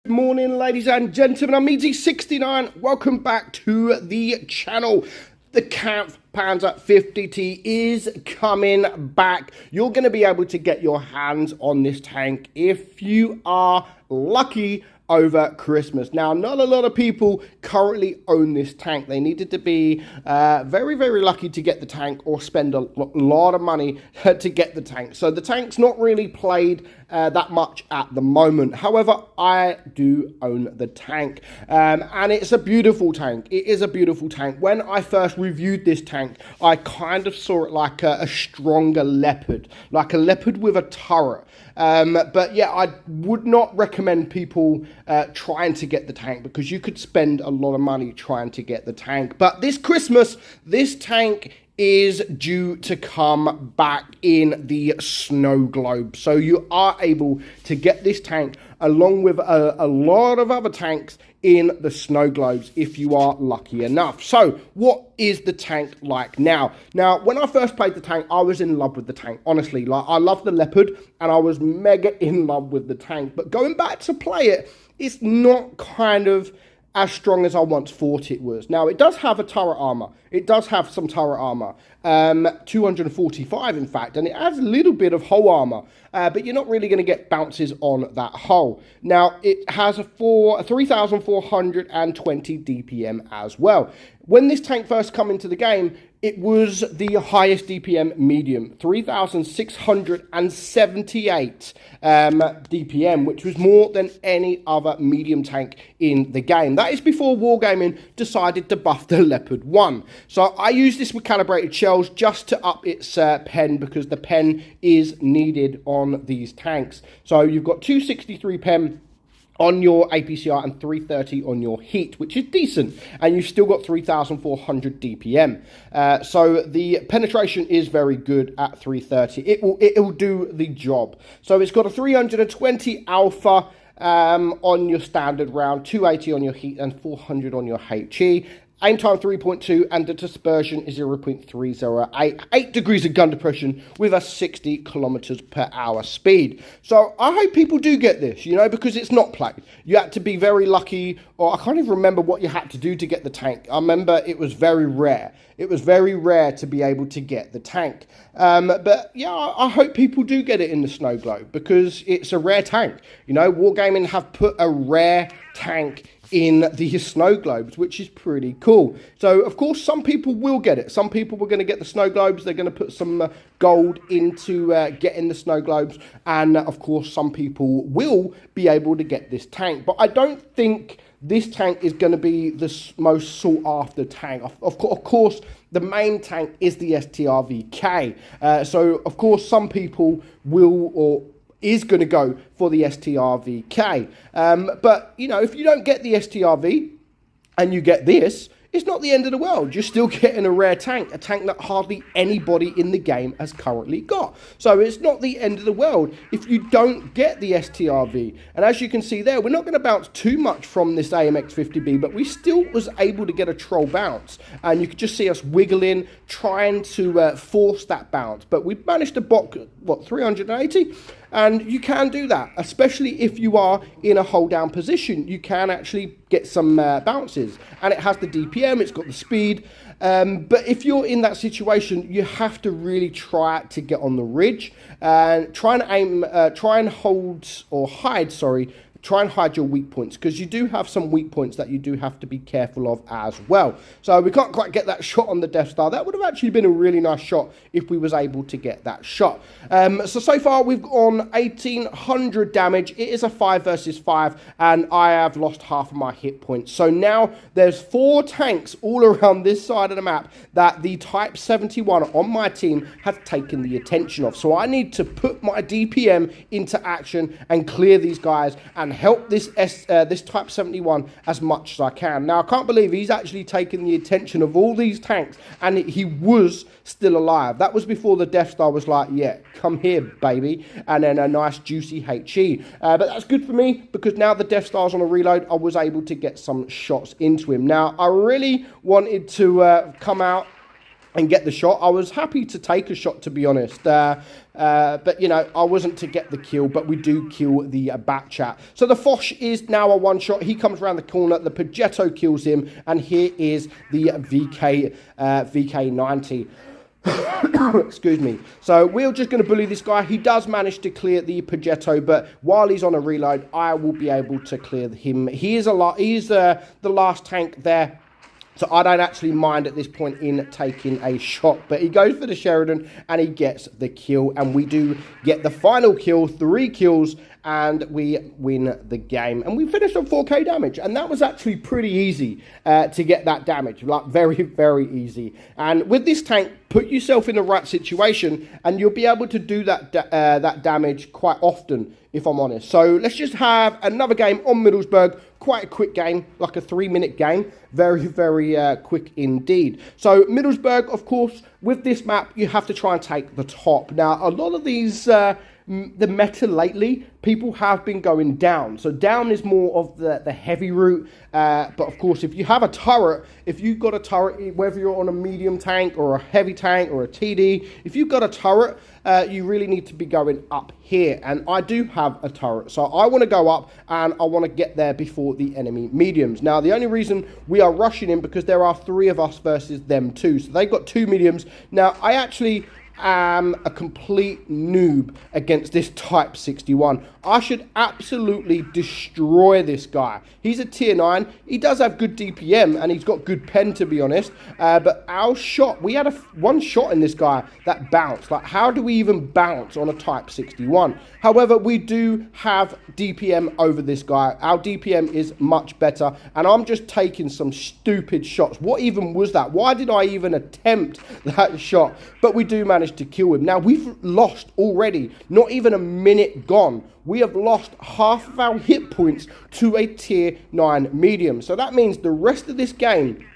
Good morning, ladies and gentlemen. I'm meadsy69. Welcome back to the channel. The Kampf Panzer 50T is coming back. You're going to be able to get your hands on this tank if you are lucky over Christmas. Now, not a lot of people currently own this tank. They needed to be very, very lucky to get the tank or spend a lot of money to get the tank. So the tank's not really played that much at the moment. However, I do own the tank and it's a beautiful tank. It is a beautiful tank. When I first reviewed this tank, I kind of saw it like a stronger leopard, like a leopard with a turret. But yeah, I would not recommend people trying to get the tank because you could spend a lot of money trying to get the tank. But this Christmas, this tank is due to come back in the snow globe. So you are able to get this tank along with a lot of other tanks in the snow globes if you are lucky enough. So what is the tank like now? Now, when I first played the tank, I was in love with the tank. Honestly, like I love the leopard and I was mega in love with the tank. But going back to play it, it's not kind of as strong as I once thought it was. Now, it does have a turret armor. It does have some turret armor, 245 in fact, and it has a little bit of hull armor, but you're not really going to get bounces on that hull. Now, it has a 3,420 DPM as well. When this tank first came into the game, it was the highest DPM medium, 3,678 DPM, which was more than any other medium tank in the game. That is before Wargaming decided to buff the Leopard 1. So I use this with calibrated shells just to up its pen because the pen is needed on these tanks. So you've got 263 pen on your APCR and 330 on your heat, which is decent, and you've still got 3,400 DPM. So the penetration is very good at 330. It will do the job. So it's got a 320 alpha on your standard round, 280 on your heat, and 400 on your HE. Aim time 3.2 and the dispersion is 0.308. 8 degrees of gun depression with a 60 kilometers per hour speed. So I hope people do get this, you know, because it's not played. You had to be very lucky, or I can't even remember what you had to do to get the tank. I remember it was very rare. It was very rare to be able to get the tank. But yeah, I hope people do get it in the snow globe because it's a rare tank. You know, Wargaming have put a rare tank in the snow globes, which is pretty cool. So of course some people will get it. Some people were going to get the snow globes. They're going to put some gold into getting the snow globes, and of course some people will be able to get this tank. But I don't think this tank is going to be the most sought after tank. Of course, the main tank is the STRVK. So of course some people will or is going to go for the STRVK. But, you know, if you don't get the STRV and you get this, it's not the end of the world. You're still getting a rare tank, a tank that hardly anybody in the game has currently got. So it's not the end of the world if you don't get the STRV. And as you can see there, we're not going to bounce too much from this AMX-50B, but we still was able to get a troll bounce. And you could just see us wiggling, trying to force that bounce. But we managed to block, what, 380? And you can do that, especially if you are in a hold down position. You can actually get some bounces, and it has the DPM, it's got the speed. But if you're in that situation, you have to really try to get on the ridge and try and hide your weak points, because you do have some weak points that you do have to be careful of as well. So we can't quite get that shot on the Death Star. That would have actually been a really nice shot if we was able to get that shot. So far we've gone 1,800 damage. It is a 5 versus 5, and I have lost half of my hit points. So now there's 4 tanks all around this side of the map that the Type 71 on my team has taken the attention of. So I need to put my DPM into action and clear these guys and help this Type 71 as much as I can. Now, I can't believe he's actually taken the attention of all these tanks, and he was still alive. That was before the Death Star was like, yeah, come here, baby, and then a nice juicy HE. But that's good for me, because now the Death Star's on a reload, I was able to get some shots into him. Now, I really wanted to come out and get the shot. I was happy to take a shot, to be honest. But, you know, I wasn't to get the kill, but we do kill the bat chat. So the Foch is now a one-shot. He comes around the corner. The Progetto kills him. And here is the VK90. Excuse me. So we're just going to bully this guy. He does manage to clear the Progetto, but while he's on a reload, I will be able to clear him. He is the last tank there. So I don't actually mind at this point in taking a shot. But he goes for the Sheridan and he gets the kill. And we do get the final kill, 3 kills, and we win the game. And we finished on 4k damage. And that was actually pretty easy to get that damage. Like, very, very easy. And with this tank, put yourself in the right situation and you'll be able to do that, that damage quite often, if I'm honest. So let's just have another game on Middlesbrough. Quite a quick game, like a 3-minute game. Very, very quick indeed. So Middlesbrough, of course, with this map, you have to try and take the top. Now, a lot of these, the meta lately, people have been going down. So down is more of the heavy route. But of course, if you have a turret, if you've got a turret, whether you're on a medium tank or a heavy tank or a TD, if you've got a turret, you really need to be going up here. And I do have a turret. So I want to go up and I want to get there before the enemy mediums. Now, the only reason we are rushing in because there are 3 of us versus them 2. So they've got 2 mediums. Now, I actually am a complete noob against this Type 61. I should absolutely destroy this guy. He's a tier 9. He does have good DPM and he's got good pen, to be honest. But our shot, we had one shot in this guy that bounced. Like, how do we even bounce on a Type 61? However, we do have DPM over this guy. Our DPM is much better. And I'm just taking some stupid shots. What even was that? Why did I even attempt that shot? But we do manage to kill him. Now, we've lost already. Not even a minute gone. We have lost half of our hit points to a tier 9 medium. So that means the rest of this game,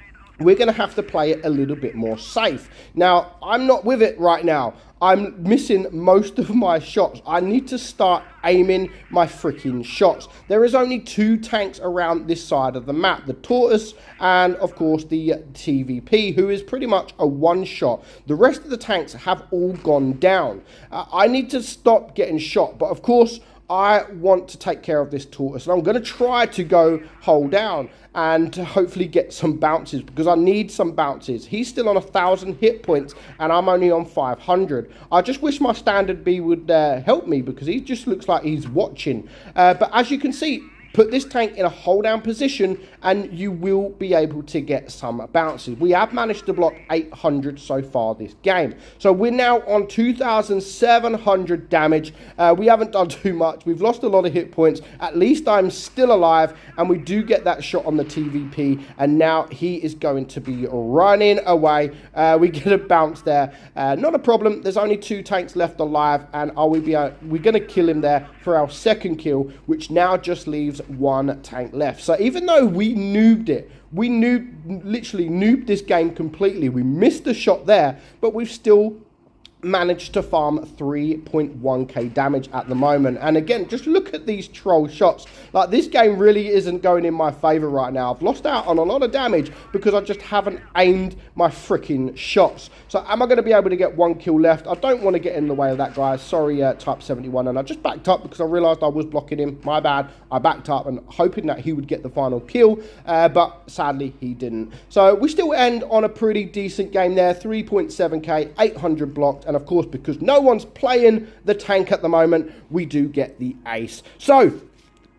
we're going to have to play it a little bit more safe. Now, I'm not with it right now. I'm missing most of my shots. I need to start aiming my freaking shots. There is only 2 tanks around this side of the map. The Tortoise and, of course, the TVP, who is pretty much a one-shot. The rest of the tanks have all gone down. I need to stop getting shot. But, of course, I want to take care of this Tortoise. And I'm going to try to go hold down and hopefully get some bounces because I need some bounces. He's still on 1,000 hit points and I'm only on 500. I just wish my standard B would help me because he just looks like he's watching. But as you can see, put this tank in a hold down position and you will be able to get some bounces. We have managed to block 800 so far this game. So we're now on 2,700 damage. We haven't done too much. We've lost a lot of hit points. At least I'm still alive and we do get that shot on the TVP and now he is going to be running away. We get a bounce there. Not a problem. There's only 2 tanks left alive and we're going to kill him there for our second kill, which now just leaves 1 tank left. So even though we noobed it, we literally noobed this game completely. We missed the shot there, but we've still managed to farm 3.1k damage at the moment. And again, just look at these troll shots. Like, this game really isn't going in my favor right now. I've lost out on a lot of damage because I just haven't aimed my freaking shots. So am I going to be able to get 1 kill left? I don't want to get in the way of that guy. Sorry, Type 71. And I just backed up because I realized I was blocking him. My bad. I backed up and hoping that he would get the final kill, but sadly he didn't. So we still end on a pretty decent game there. 3.7k, 800 blocked. And of course, because no one's playing the tank at the moment, we do get the ace. So,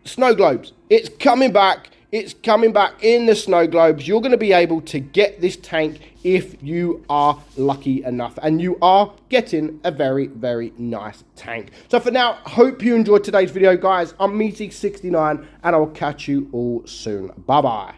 snow globes, it's coming back. It's coming back in the snow globes. You're going to be able to get this tank if you are lucky enough. And you are getting a very, very nice tank. So for now, hope you enjoyed today's video, guys. I'm meadsy69, and I'll catch you all soon. Bye-bye.